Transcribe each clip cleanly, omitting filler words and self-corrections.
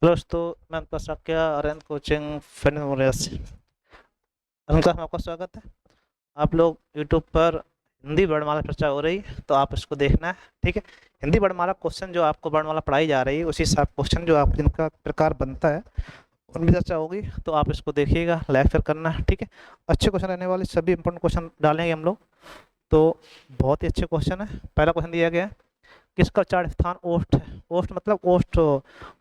दोस्तों, मैं आपका Sakya Arvind coaching fitness memorial से उनका आपका स्वागत है। आप लोग यूट्यूब पर हिंदी वर्णमाला चर्चा हो रही है, तो आप इसको देखना है। ठीक है। हिंदी वर्णमाला क्वेश्चन जो आपको वर्णमाला पढ़ाई जा रही है, उसी हिसाब क्वेश्चन जो आप जिनका प्रकार बनता है उनमें चर्चा होगी, तो आप इसको देखिएगा, लाइक फिर करना है। ठीक है। अच्छे क्वेश्चन रहने वाले, सभी इंपॉर्टेंट क्वेश्चन डालेंगे हम लोग। तो बहुत ही अच्छे क्वेश्चन है। पहला क्वेश्चन दिया गया है, किसका उच्चारण स्थान ओष्ठ है? ओष्ठ मतलब ओष्ठ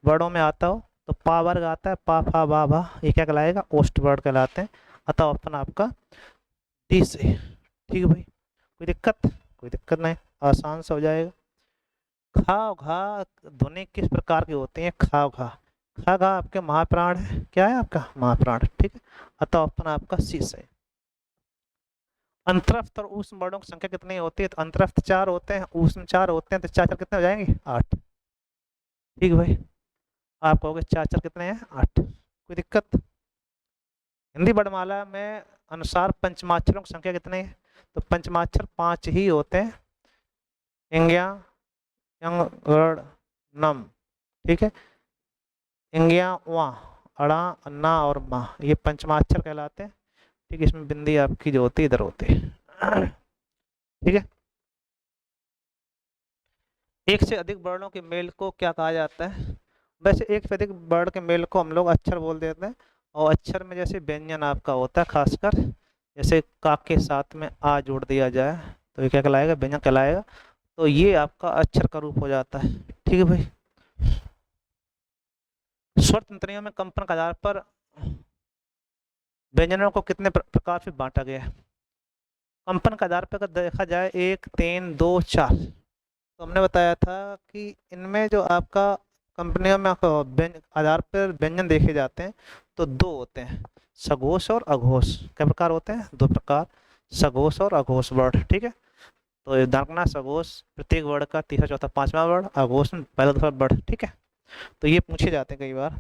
वर्णों में आता हो तो पा वर्ग आता है, पा फा बा भा, ये क्या कहलाएगा? ओष्ठ वर्ण कहलाते हैं। अतः ऑप्शन आपका डी से। ठीक है भाई, कोई दिक्कत? कोई दिक्कत नहीं, आसान से हो जाएगा। खा घा ध्वनि किस प्रकार की होती है? खा घा, खा घा आपके महाप्राण है। क्या है आपका? महाप्राण। ठीक है। अतः ऑप्शन आपका सी से। अंतरस्थ और ऊष्म वर्णों की संख्या कितनी होती है? तो अंतरस्थ 4 होते हैं, ऊष्म 4 होते हैं, तो 4 4 कितने हो जाएंगे? 8। ठीक है भाई, आप कहोगे 4 4 कितने हैं? 8। कोई दिक्कत? हिंदी वर्णमाला में अनुसार पंचमाक्षरों की संख्या कितनी है? तो पंचमाक्षर 5 ही होते हैं। इंग्या, यंग, गण, नम। ठीक है। इंग्या, वा, अड़ा, अन्ना और मा, ये पंचमाक्षर कहलाते हैं। ठीक है। इसमें बिंदी आपकी जो होती है इधर होती है। ठीक है। एक से अधिक वर्णों के मेल को क्या कहा जाता है? वैसे एक से अधिक वर्ण के मेल को हम लोग अक्षर बोल देते हैं। और अक्षर में जैसे व्यंजन आपका होता है, खासकर जैसे का के साथ में आ जोड़ दिया जाए तो ये क्या कहलाएगा? व्यंजन कहलाएगा। तो ये आपका अक्षर का रूप हो जाता है। ठीक है भाई। स्वर तंत्रियों में कंपन के आधार पर व्यंजनों को कितने प्रकार से बांटा गया है? कंपन के आधार पर अगर देखा जाए 1 3 2 4, तो हमने बताया था कि इनमें जो आपका कंपनियों में आधार पर व्यंजन देखे जाते हैं तो 2 होते हैं, सघोष और अघोष। क्या प्रकार होते हैं? 2 प्रकार, सघोष और अघोष वर्ण। ठीक है। तो ध्यान रखना, सघोष प्रत्येक वर्ण का तीसरा चौथा पांचवा वर्ण, अघोष में पहला दूसरा वर्ण। ठीक है। तो ये पूछे जाते हैं कई बार।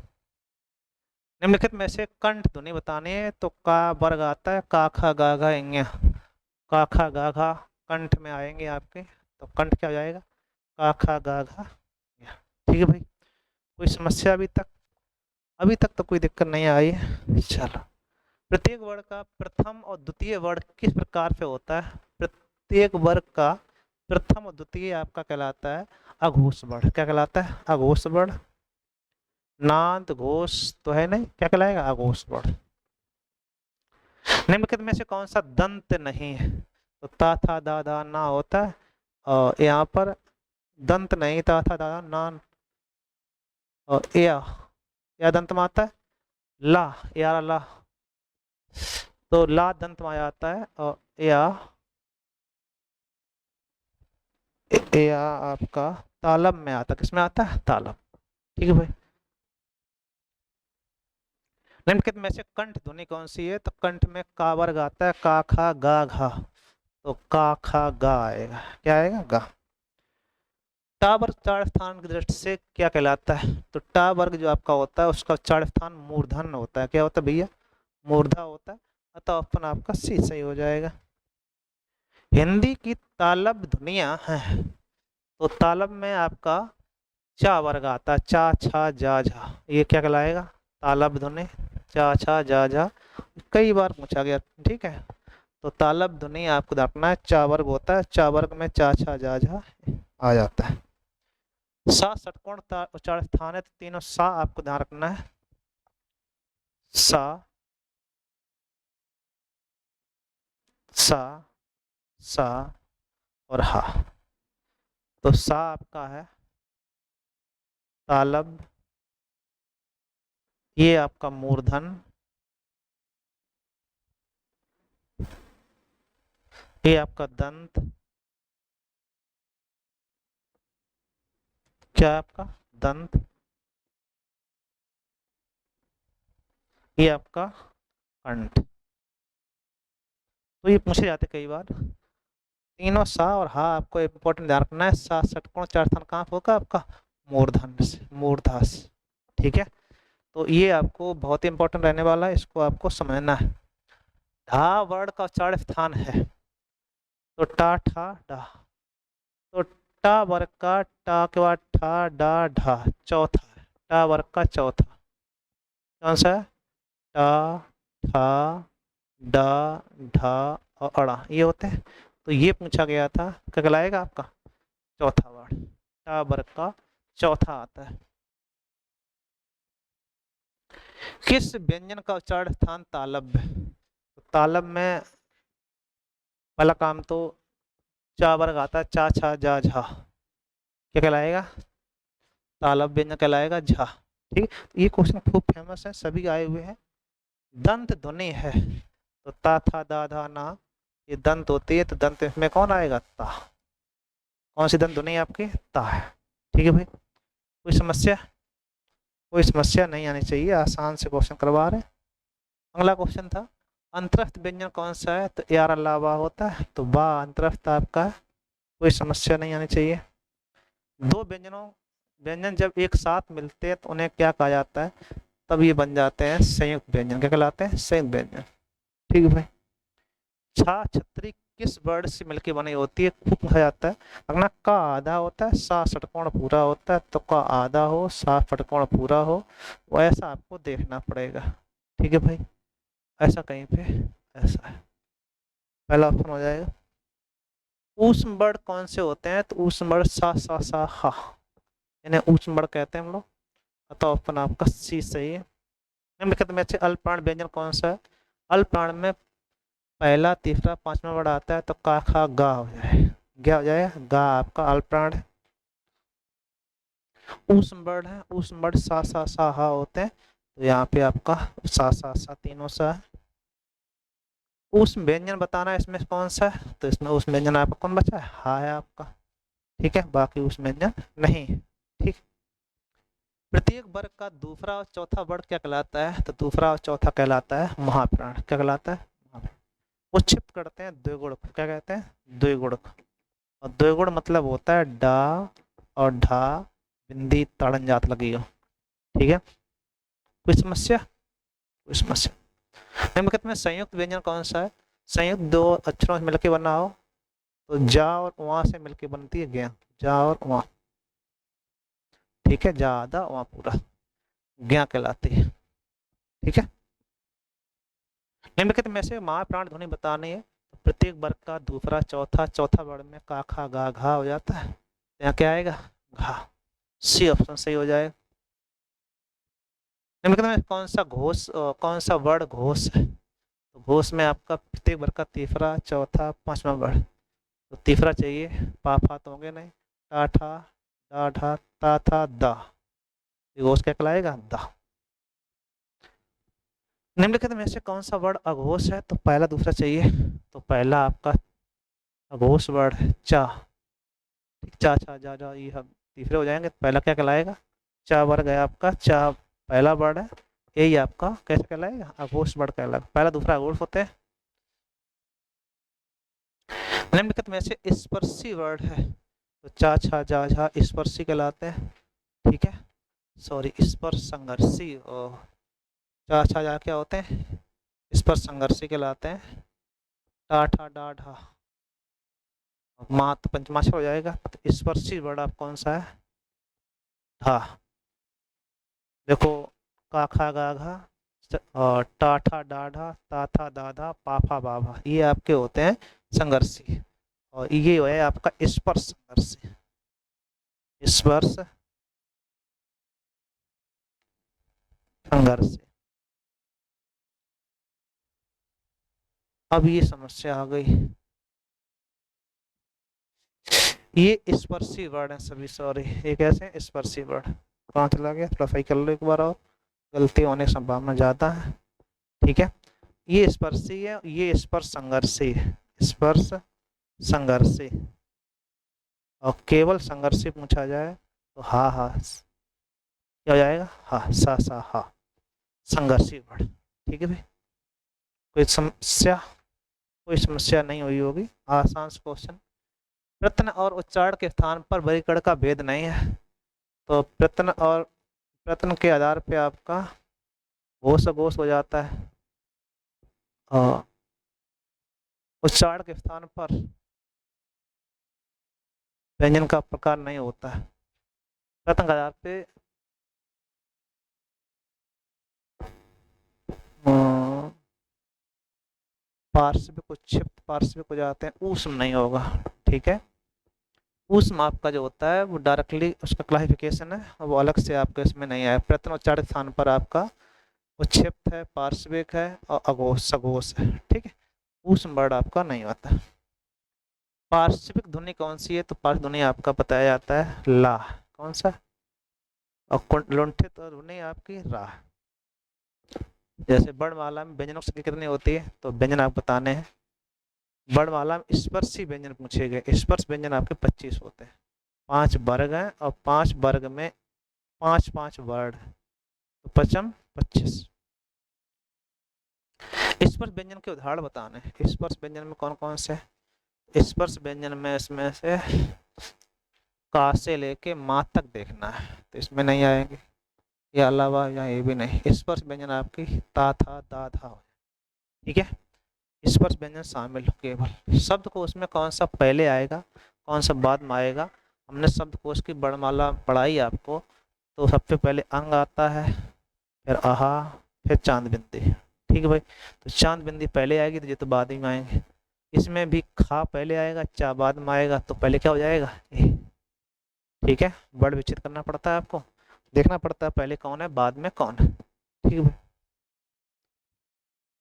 निम्नलिखित में से कंठ ध्वनि बतानी है, तो का वर्ग आता है, का खा गा घा इंग्या। का खा गा घा कंठ में आएंगे आपके, तो कंठ क्या हो जाएगा? का खा गा घा इंग्या। ठीक है भाई, कोई समस्या अभी तक? अभी तक तो कोई दिक्कत नहीं आई है। चलो, प्रत्येक वर्ग का प्रथम और द्वितीय वर्ग किस प्रकार से होता है? प्रत्येक वर्ग का प्रथम और द्वितीय आपका कहलाता है अघोष वर्ण। क्या कहलाता है? अघोष वर्ण। नाद घोष तो है नहीं, क्या कहलाएगा? अघोष वर्ण। निम्नलिखित में से कौन सा दंत नहीं है? तो ता था दा दा ना होता है, और यहाँ पर दंत नहीं, ता था दा दा ना, और या दंत में आता है ला, या ला, तो ला दंत में आ जाता है। और या आपका तालब में आता है। किसमें आता है? तालब। ठीक है भाई। निम्नलिखित में से कंठ ध्वनि कौन सी है? तो कंठ में का वर्ग आता है, का खा गा घा, तो का खा गा आएगा। क्या आएगा? गा। टा वर्ग उच्चारण स्थान की दृष्टि से क्या कहलाता है? तो टा वर्ग जो आपका होता है उसका उच्चारण स्थान मूर्धन होता है। क्या होता है भैया? मूर्धा होता है। अतः ऑप्शन आपका सी सही हो जाएगा। हिंदी की तालब ध्वनियां हैं, तो तालब में आपका चा वर्ग आता है, चा छा जा झा, ये क्या कहलाएगा? तालब ध्वनि। चा छा जा झा कई बार पूछा गया। ठीक है। तो तालब ध्वनि आपको रखना है, चा वर्ग होता है, चा वर्ग में चा छा जा झा आ जाता है। सा षटकोण उच्चारण स्थान है, तो तीनों सा आपको ध्यान रखना है। सा, सा, सा और हा। तो सा आपका है तालब, ये आपका मूर्धन, ये आपका दंत, क्या है आपका? दंत, ये आपका कंठ। तो ये पूछे जाते कई बार। तीनों सा और हा आपको इंपॉर्टेंट ध्यान रखना है। सा षटकोण उच्चारण स्थान कहाँ होगा आपका? मूर्धन से, मूर्धा से। ठीक है। तो ये आपको बहुत ही इंपॉर्टेंट रहने वाला है, इसको आपको समझना है। ढा वर्ण का उच्चारण स्थान है, तो टा ठा डा, तो टा वर्ग का टा के बाद ठा डा ढा चौथा है। टा वर्ग का चौथा कौन सा है? टा, ठा, डा, ढा और अड़ा ये होते हैं। तो ये पूछा गया था, क्या कहलाएगा आपका? चौथा वर्ड। टा वर्ग का चौथा आता है। किस व्यंजन का उच्चारण स्थान तालव्य? तो तालव में पहला काम तो चा वर्ग आता है, चा छा जा झा, क्या कहलाएगा? तालव्य व्यंजन कहलाएगा झा। ठीक, ये क्वेश्चन खूब फेमस है, सभी आए हुए हैं। दंत ध्वनि है तो ता था दा धा ना, ये दंत होती है तो दंत में कौन आएगा? ता। कौन सी दंत ध्वनि है आपकी? ता है। ठीक है भाई, कोई समस्या? कोई समस्या नहीं आनी चाहिए, आसान से क्वेश्चन करवा रहे हैं। अगला क्वेश्चन था अंतरस्थ व्यंजन कौन सा है? तो यार अलावा होता है तो बा अंतरस्थ आपका है। कोई समस्या नहीं आनी चाहिए। दो व्यंजन जब एक साथ मिलते हैं तो उन्हें क्या कहा जाता है? तब ये बन जाते हैं संयुक्त व्यंजन। क्या कहलाते हैं? संयुक्त व्यंजन। ठीक है भाई। छा छतरी किस वर्ड से मिलकर बनी होती है? खूब पूछा जाता है। अगला का आधा होता है, सा षटकोण पूरा होता है, तो का आधा हो सा षटकोण पूरा हो, वैसा आपको देखना पड़ेगा। ठीक है भाई, ऐसा कहीं पे ऐसा है, पहला ऑप्शन हो जाएगा। ऊष्म वर्ड कौन से होते हैं? तो ऊष्म वर्ड सा हा, इन्हें ऊष्म वर्ड कहते हैं हम लोग। अतः ऑप्शन आपका सी सही है। निम्नलिखित में से अल्पप्राण व्यंजन कौन सा है? अल्पप्राण में पहला तीसरा पांचवा वर्ड आता है तो का खा गा हो जाए, क्या हो जाए? गा आपका अल्पप्राण है। ऊष्म वर्ड है, ऊष्म वर्ड सा हा होते हैं, तो यहाँ पे आपका सा तीनों सा है। ऊष्म व्यंजन बताना है इसमें कौन सा है? तो इसमें ऊष्म व्यंजन आपका कौन बचा है? हा है आपका। ठीक है, बाकी ऊष्म व्यंजन नहीं है। ठीक, प्रत्येक वर्ग का दूसरा और चौथा वर्ग क्या कहलाता है? तो दूसरा और चौथा कहलाता है महाप्राण। क्या कहलाता है? महाप्राण। उच्छिप्त करते हैं द्विगुणक, क्या कहते हैं? द्विगुणक। और द्विगुण मतलब होता है डा और ढा बिंदी ताड़न जात लगी हो। ठीक है, कोई समस्या? कोई समस्या? निम्नलिखित में संयुक्त व्यंजन कौन सा है? संयुक्त दो अक्षरों से मिलकर बना हो तो जा और वहां से मिलकर बनती है ज्ञा, जा और वहां। ठीक है, जा आधा वहां पूरा, ज्ञा कहलाती है। ठीक है, निम्नलिखित में से महाप्राण ध्वनि बतानी है तो प्रत्येक वर्ग का दूसरा चौथा, चौथा वर्ग में का खा गा घा हो जाता है, यहाँ क्या आएगा? घा। सी ऑप्शन सही हो जाएगा। निम्नलिखित में कौन सा घोष कौन सा वर्ड घोष है? तो घोष में आपका प्रत्येक वर्ग का तीसरा चौथा पांचवा वर्ड, तो तीसरा चाहिए, पा फा तो होंगे नहीं, टा ठा डा ढा ता था दा, ये घोष क्या कहलाएगा? दा। निम्नलिखित में से कौन सा वर्ड अघोष है? तो पहला दूसरा चाहिए, तो पहला आपका अघोष वर्ड है चा। चा छा जा जा ये हम तीसरे हो जाएंगे, तो पहला क्या कहलाएगा? चा वर्ग है आपका, चा पहला वर्ड है, यही आपका कैसे कहलाएगा? अघोष वर्ड कहलाएगा। पहला दूसरा अघोष होते हैं। निम्नलिखित में से स्पर्शी वर्ड है तो चा छा जा झा स्पर्शी कहलाते हैं। ठीक है, सॉरी स्पर्श संघर्षी, और चा छा जा क्या होते हैं? स्पर्श संघर्षी कहलाते हैं। टा ठा डा ढा मात पंचमाक्षर हो जाएगा, तो स्पर्शी वर्ड आप कौन सा है? ढा। देखो, का खा गा घा और टा ठा डा ढा ता था दा धा पा फा बा भा, ये आपके होते हैं संघर्षी, और ये है आपका स्पर्श संघर्षी। स्पर्श संघर्षी। अब ये समस्या आ गई, ये स्पर्शी वर्ड है सभी, सॉरी ये कैसे हैं? स्पर्शी वर्ड। कहाँ चला गया? थोड़ा सही कर लो एक बार, और गलती होने की संभावना ज़्यादा है। ठीक है, ये स्पर्शी है, ये स्पर्श संघर्षी है, स्पर्श संघर्षी। और केवल संघर्षी पूछा जाए तो हा हा क्या हो जाएगा? हा सा हा, संघर्षी वर्ड। ठीक है भाई, कोई समस्या? कोई समस्या नहीं हुई होगी, आसान से क्वेश्चन। प्रत्यय और उच्चारण के स्थान पर वर्गीकरण का भेद नहीं है, तो प्रत्यय के आधार पे आपका घोष अघोष हो जाता है, और उच्चारण के स्थान पर व्यंजन का प्रकार नहीं होता है। प्रत्यय के आधार पे पार्श्विक उच्छिप्त पार्श्विक हो जाते हैं, ऊष्म नहीं होगा। ठीक है, ऊष्म आपका जो होता है वो डायरेक्टली उसका क्लासिफिकेशन है, वो अलग से आपके इसमें नहीं आया। प्रथम उच्चारण स्थान पर आपका उच्छिप्त है, पार्श्विक है और अघोष सघोष है। ठीक है, ऊष्म वर्ड आपका नहीं होता। पार्श्विक ध्वनि कौन सी है, तो पार्श्विक ध्वनि आपका बताया जाता है ला। कौन सा? और लुंठित ध्वनि आपकी रा। जैसे वर्णमाला में व्यंजनों की संख्या कितनी होती है, तो व्यंजन आप बताने हैं। वर्णमाला में स्पर्शी व्यंजन पूछे गए, स्पर्श व्यंजन आपके 25 होते हैं। 5 वर्ग हैं और 5 वर्ग में 5 वर्ड, तो पचम 25। स्पर्श व्यंजन के उदाहरण बताने हैं। स्पर्श व्यंजन में कौन कौन से? स्पर्श व्यंजन में इसमें से का से लेके मा तक देखना है, तो इसमें नहीं आएंगे, या अलावा या ये भी नहीं। स्पर्श व्यंजन आपकी ता था दा था। ठीक है, स्पर्श व्यंजन शामिल केवल शब्द को उसमें कौन सा पहले आएगा कौन सा बाद में आएगा। हमने शब्दकोश की वर्णमाला पढ़ाई आपको, तो सबसे पहले अंग आता है, फिर आहा, फिर चांद बिंदी। ठीक है भाई, तो चांद बिंदी पहले आएगी तो ये तो बाद में आएंगे। इसमें भी खा पहले आएगा, चा बाद में आएगा, तो पहले क्या हो जाएगा ए। ठीक है, वर्ड विच्छेद करना पड़ता है आपको, देखना पड़ता है पहले कौन है बाद में कौन है। ठीक है भाई,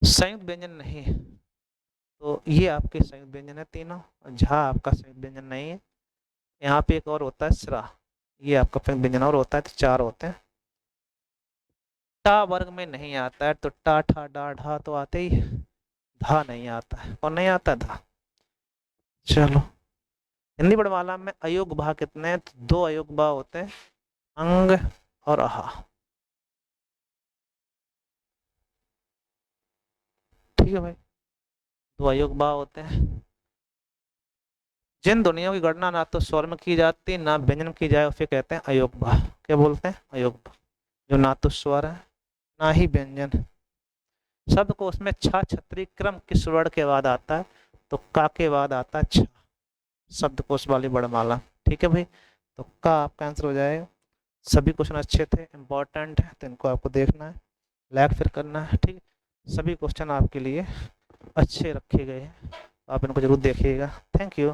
संयुक्त व्यंजन नहीं है, तो ये आपके संयुक्त व्यंजन है तीनों। झा आपका संयुक्त व्यंजन नहीं है। यहाँ पे एक और होता है स्रा, ये आपका संयुक्त व्यंजन और होता है, तो 4 होते हैं। टा वर्ग में नहीं आता है, तो टा ठा डा ढा तो आते ही, धा नहीं आता है। कौन नहीं आता? धा। चलो, हिंदी वर्णमाला में अयोग भाग कितने हैं, तो 2 अयोग भाग होते हैं, अंग और आहा। ठीक है भाई, 2 अयोग भाग होते हैं। जिन ध्वनियों की गणना ना तो स्वर में की जाती ना व्यंजन की जाए, उसे कहते हैं अयोग भाग। क्या बोलते हैं? अयोग भाग, जो ना तो स्वर है ना ही व्यंजन। शब्द को उसमें छा छत्री क्रम किस वर्ण के बाद आता है, तो का के बाद आता है छ, शब्दकोश वाली वर्णमाला। ठीक है भाई, तो का आपका आंसर हो जाएगा। सभी क्वेश्चन अच्छे थे, इंपॉर्टेंट है, तो इनको आपको देखना है, लाइक फिर करना है। ठीक है, सभी क्वेश्चन आपके लिए अच्छे रखे गए हैं, आप इनको जरूर देखिएगा। Thank you.